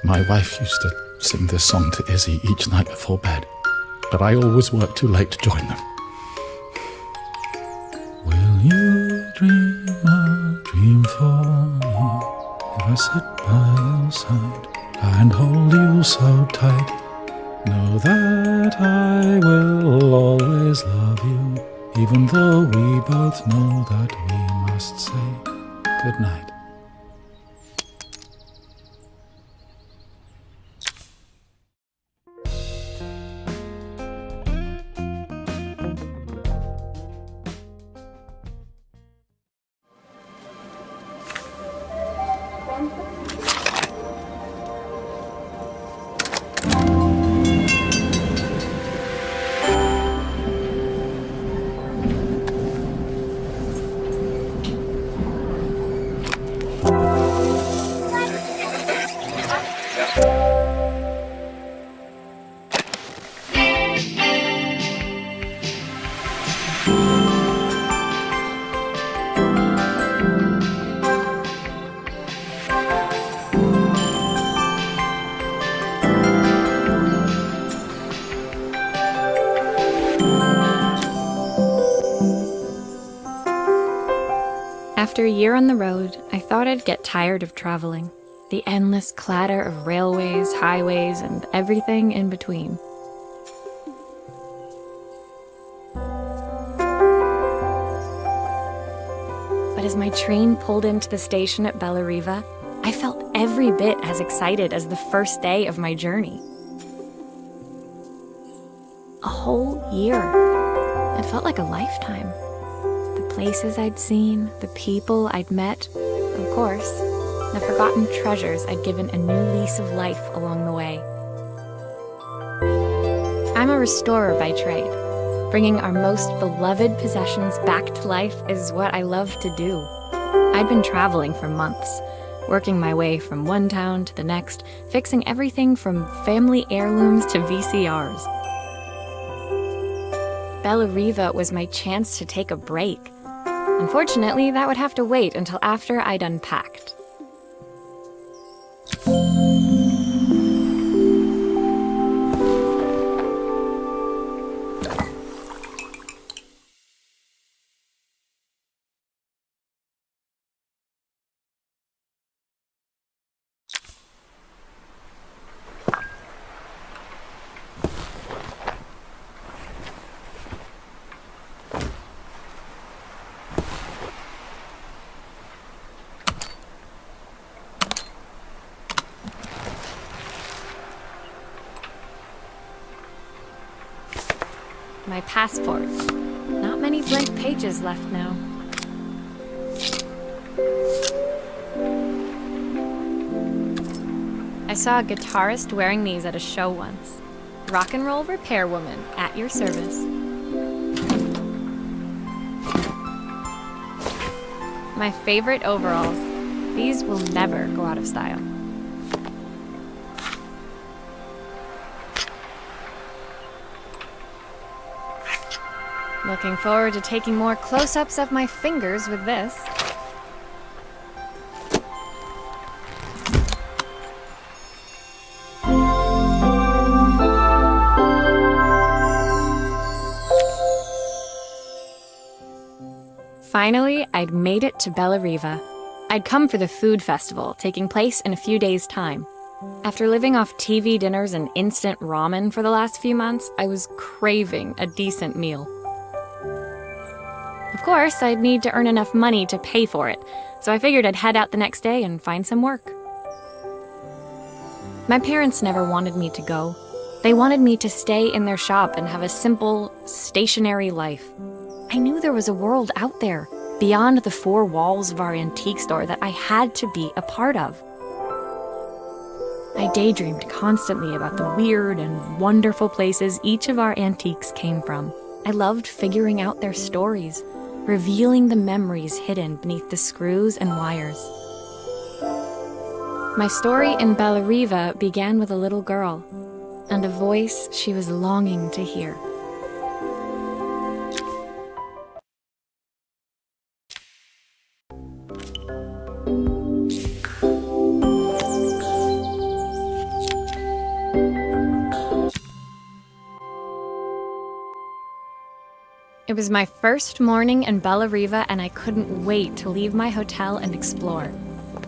My wife used to sing this song to Izzy each night before bed, but I always worked too late to join them. Will you dream a dream for me if I sit by your side and hold you so tight? Know that I will always love you, even though we both know that we must say goodnight. After a year on the road, I thought I'd get tired of traveling. The endless clatter of railways, highways, and everything in between. But as my train pulled into the station at 벨라리바, I felt every bit as excited as the first day of my journey. A whole year. It felt like a lifetime. The places I'd seen, the people I'd met, of course, the forgotten treasures I'd given a new lease of life along the way. I'm a restorer by trade. Bringing our most beloved possessions back to life is what I love to do. I'd been traveling for months, working my way from one town to the next, fixing everything from family heirlooms to VCRs. 벨라리바 was my chance to take a break. Unfortunately, that would have to wait until after I'd unpacked. My passport. Not many blank pages left now. I saw a guitarist wearing these at a show once. Rock and roll repair woman, at your service. My favorite overalls. These will never go out of style. Looking forward to taking more close-ups of my fingers with this. Finally, I'd made it to 벨라리바. I'd come for the food festival, taking place in a few days' time. After living off TV dinners and instant ramen for the last few months, I was craving a decent meal. Of course, I'd need to earn enough money to pay for it, so I figured I'd head out the next day and find some work. My parents never wanted me to go. They wanted me to stay in their shop and have a simple, stationary life. I knew there was a world out there, beyond the four walls of our antique store, that I had to be a part of. I daydreamed constantly about the weird and wonderful places each of our antiques came from. I loved figuring out their stories, revealing the memories hidden beneath the screws and wires. My story in 벨라리바 began with a little girl, and a voice she was longing to hear. It was my first morning in Bellariva, and I couldn't wait to leave my hotel and explore.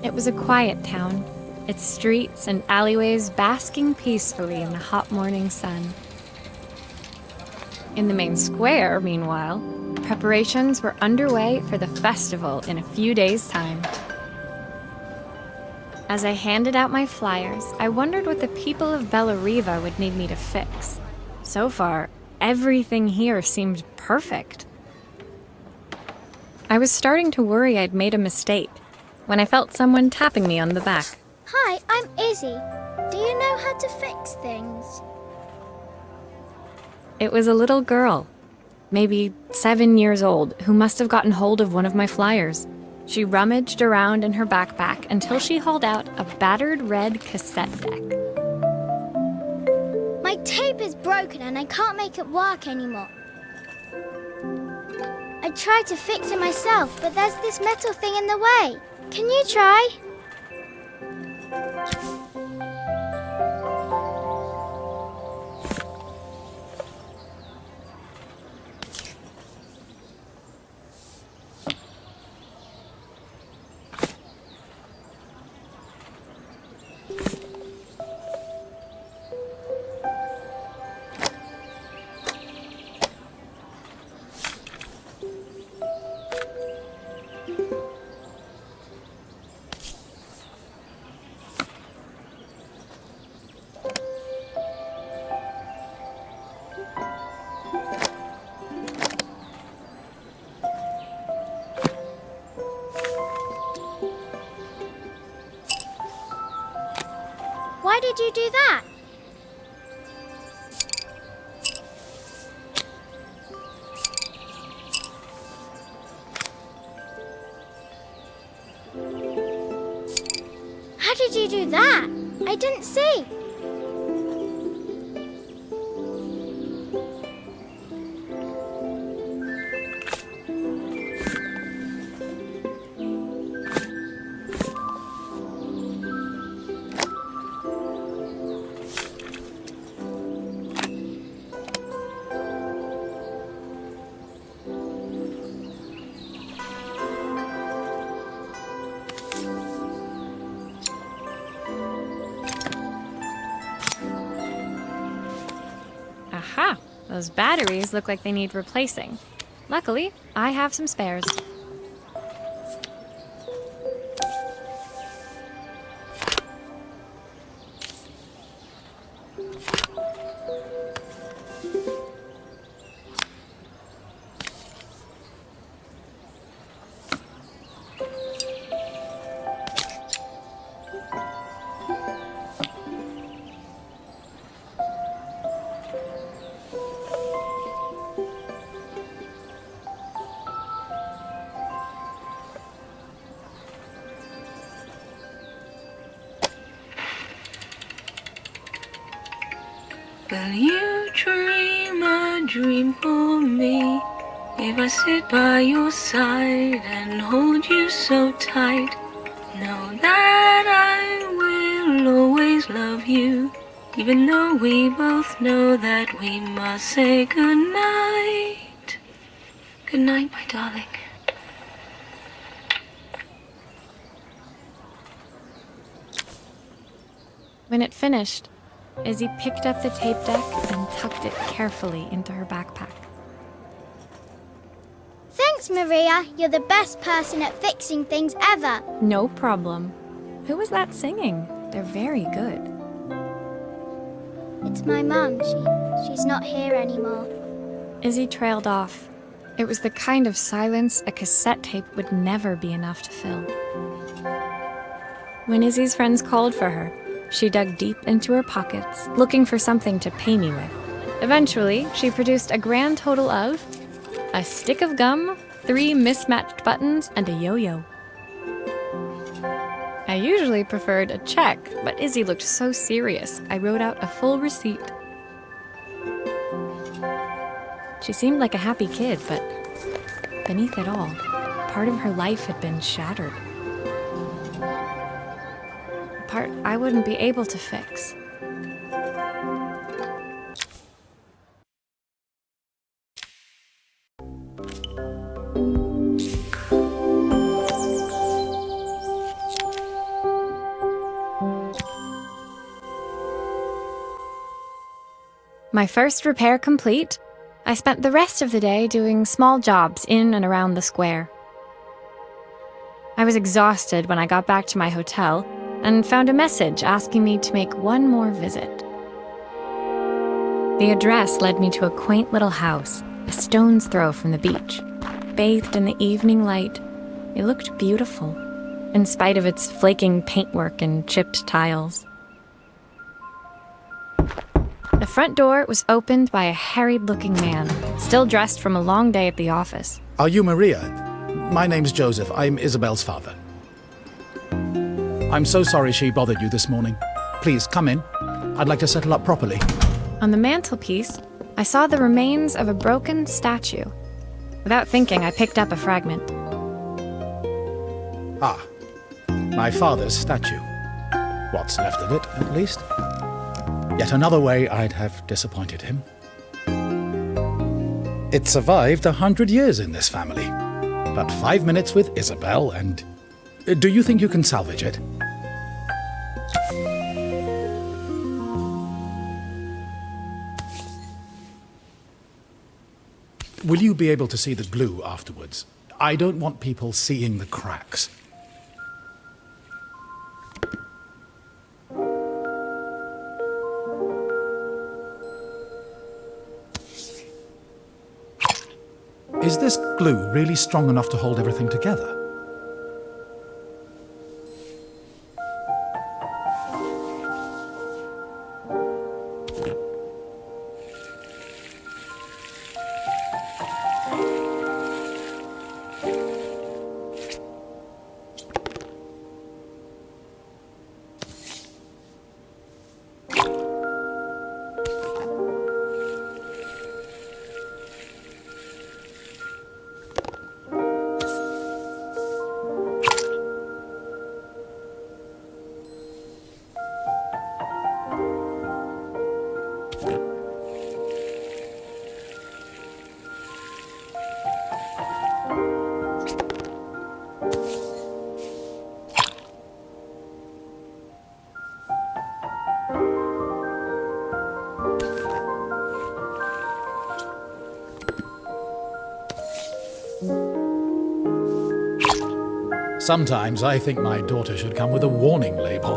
It was a quiet town, its streets and alleyways basking peacefully in the hot morning sun. In the main square, meanwhile, preparations were underway for the festival in a few days' time. As I handed out my flyers, I wondered what the people of Bellariva would need me to fix. So far, everything here seemed perfect. I was starting to worry I'd made a mistake when I felt someone tapping me on the back. Hi, I'm Izzy. Do you know how to fix things? It was a little girl, maybe 7 years old, who must have gotten hold of one of my flyers. She rummaged around in her backpack until she hauled out a battered red cassette deck. My tape is broken and I can't make it work anymore. I tried to fix it myself, but there's this metal thing in the way. Can you try? Why did you do that? How did you do that? I didn't see. Aha! Those batteries look like they need replacing. Luckily, I have some spares. Will you dream a dream for me if I sit by your side and hold you so tight? Know that I will always love you, even though we both know that we must say goodnight. Good night, my darling. When it finished, Izzy picked up the tape deck and tucked it carefully into her backpack. Thanks, Maria. You're the best person at fixing things ever. No problem. Who was that singing? They're very good. It's my mum. She's not here anymore. Izzy trailed off. It was the kind of silence a cassette tape would never be enough to fill. When Izzy's friends called for her, she dug deep into her pockets, looking for something to pay me with. Eventually, she produced a grand total of a stick of gum, 3 mismatched buttons, and a yo-yo. I usually preferred a check, but Izzy looked so serious, I wrote out a full receipt. She seemed like a happy kid, but beneath it all, part of her life had been shattered. A part I wouldn't be able to fix. My first repair complete, I spent the rest of the day doing small jobs in and around the square. I was exhausted when I got back to my hotel and found a message asking me to make one more visit. The address led me to a quaint little house, a stone's throw from the beach. Bathed in the evening light, it looked beautiful, in spite of its flaking paintwork and chipped tiles. The front door was opened by a harried-looking man, still dressed from a long day at the office. Are you Maria? My name's Joseph. I'm Isabel's father. I'm so sorry she bothered you this morning. Please, come in. I'd like to settle up properly. On the mantelpiece, I saw the remains of a broken statue. Without thinking, I picked up a fragment. Ah, my father's statue. What's left of it, at least. Yet another way I'd have disappointed him. It survived 100 years in this family. But 5 minutes with Isabel and... Do you think you can salvage it? Will you be able to see the glue afterwards? I don't want people seeing the cracks. Is this glue really strong enough to hold everything together? Sometimes I think my daughter should come with a warning label.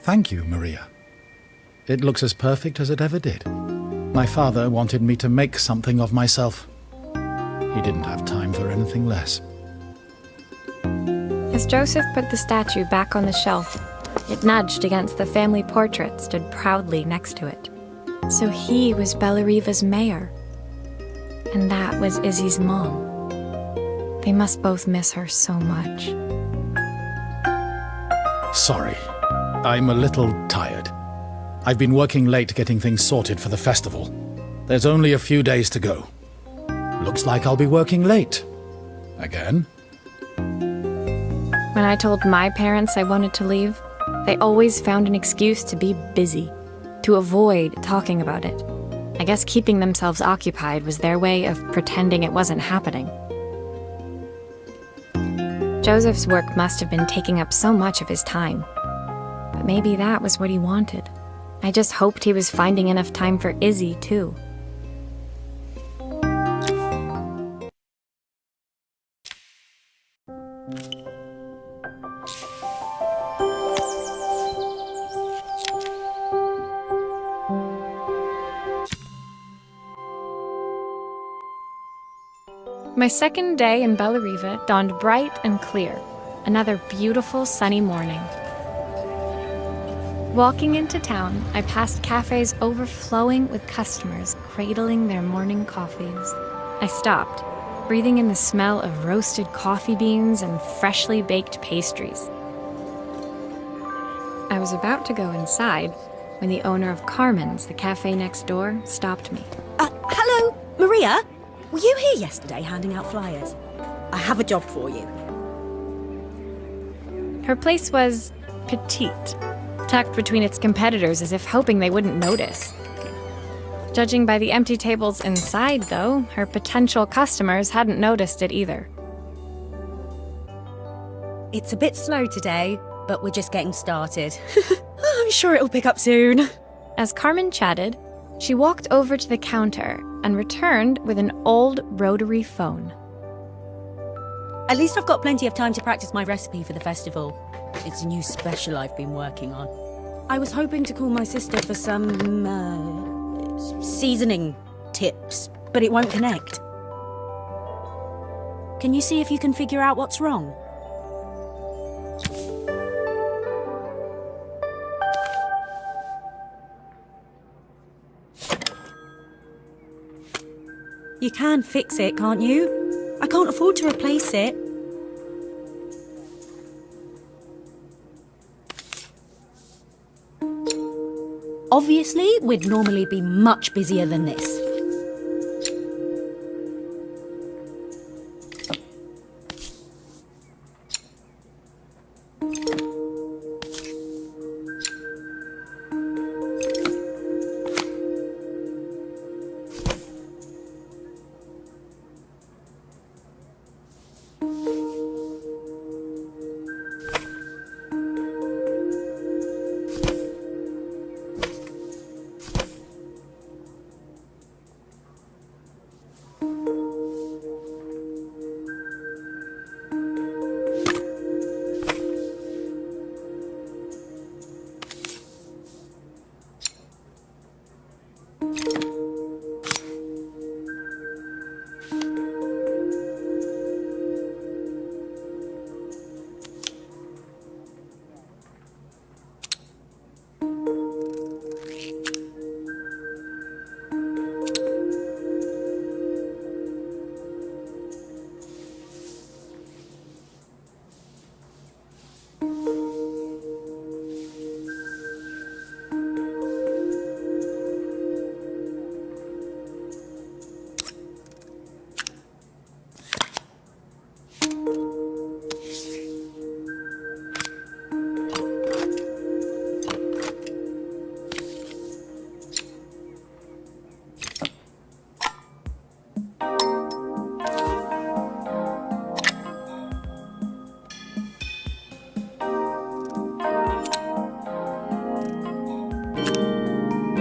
Thank you, Maria. It looks as perfect as it ever did. My father wanted me to make something of myself. He didn't have time for anything less. As Joseph put the statue back on the shelf, it nudged against the family portrait stood proudly next to it. So he was Bellariva's mayor. And that was Izzy's mom. They must both miss her so much. Sorry. I'm a little tired. I've been working late getting things sorted for the festival. There's only a few days to go. Looks like I'll be working late. Again. When I told my parents I wanted to leave, they always found an excuse to be busy, to avoid talking about it. I guess keeping themselves occupied was their way of pretending it wasn't happening. Joseph's work must have been taking up so much of his time. But maybe that was what he wanted. I just hoped he was finding enough time for Izzy, too. My second day in Bellariva dawned bright and clear. Another beautiful sunny morning. Walking into town, I passed cafes overflowing with customers cradling their morning coffees. I stopped, breathing in the smell of roasted coffee beans and freshly baked pastries. I was about to go inside when the owner of Carmen's, the cafe next door, stopped me. Hello, Maria? Were you here yesterday handing out flyers? I have a job for you. Her place was petite, tucked between its competitors as if hoping they wouldn't notice. Judging by the empty tables inside, though, her potential customers hadn't noticed it either. It's a bit slow today, but we're just getting started. I'm sure it'll pick up soon. As Carmen chatted, she walked over to the counter and returned with an old rotary phone. At least I've got plenty of time to practice my recipe for the festival. It's a new special I've been working on. I was hoping to call my sister for some, seasoning tips, but it won't connect. Can you see if you can figure out what's wrong? You can fix it, can't you? I can't afford to replace it. Obviously, we'd normally be much busier than this.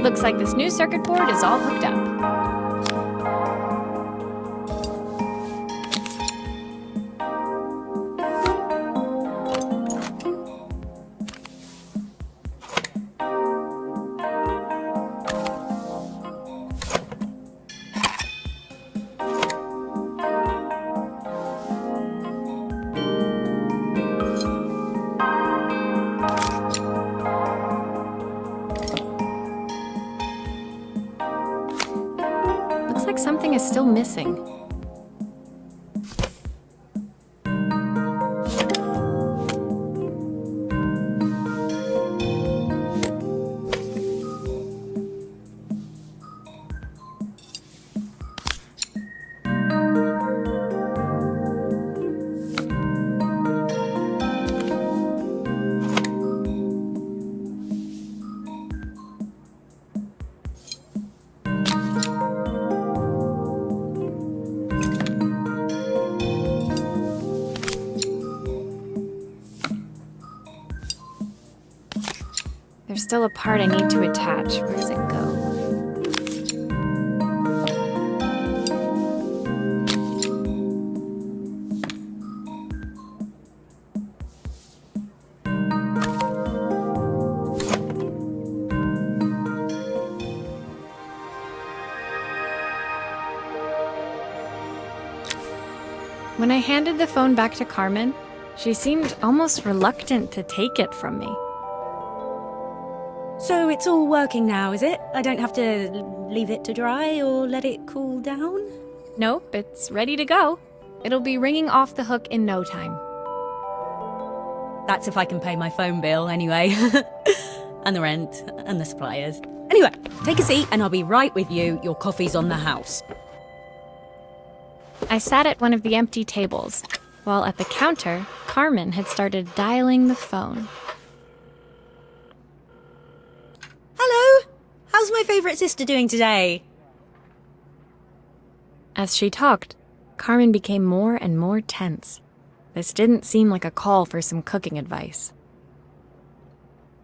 Looks like this new circuit board is all hooked up. Something is still missing. There's still a part I need to attach. Where does it go? When I handed the phone back to Carmen, she seemed almost reluctant to take it from me. So it's all working now, is it? I don't have to leave it to dry or let it cool down? Nope, it's ready to go. It'll be ringing off the hook in no time. That's if I can pay my phone bill, anyway. and the rent, and the suppliers. Anyway, take a seat and I'll be right with you. Your coffee's on the house. I sat at one of the empty tables, while at the counter, Carmen had started dialing the phone. Hello? How's my favourite sister doing today? As she talked, Carmen became more and more tense. This didn't seem like a call for some cooking advice.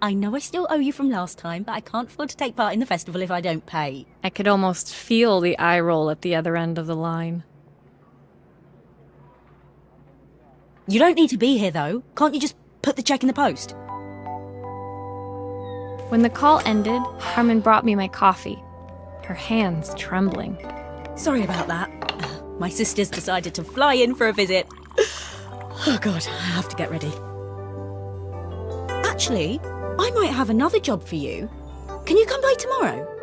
I know I still owe you from last time, but I can't afford to take part in the festival if I don't pay. I could almost feel the eye roll at the other end of the line. You don't need to be here, though. Can't you just put the cheque in the post? When the call ended, Carmen brought me my coffee, her hands trembling. Sorry about that. My sister's decided to fly in for a visit. Oh God, I have to get ready. Actually, I might have another job for you. Can you come by tomorrow?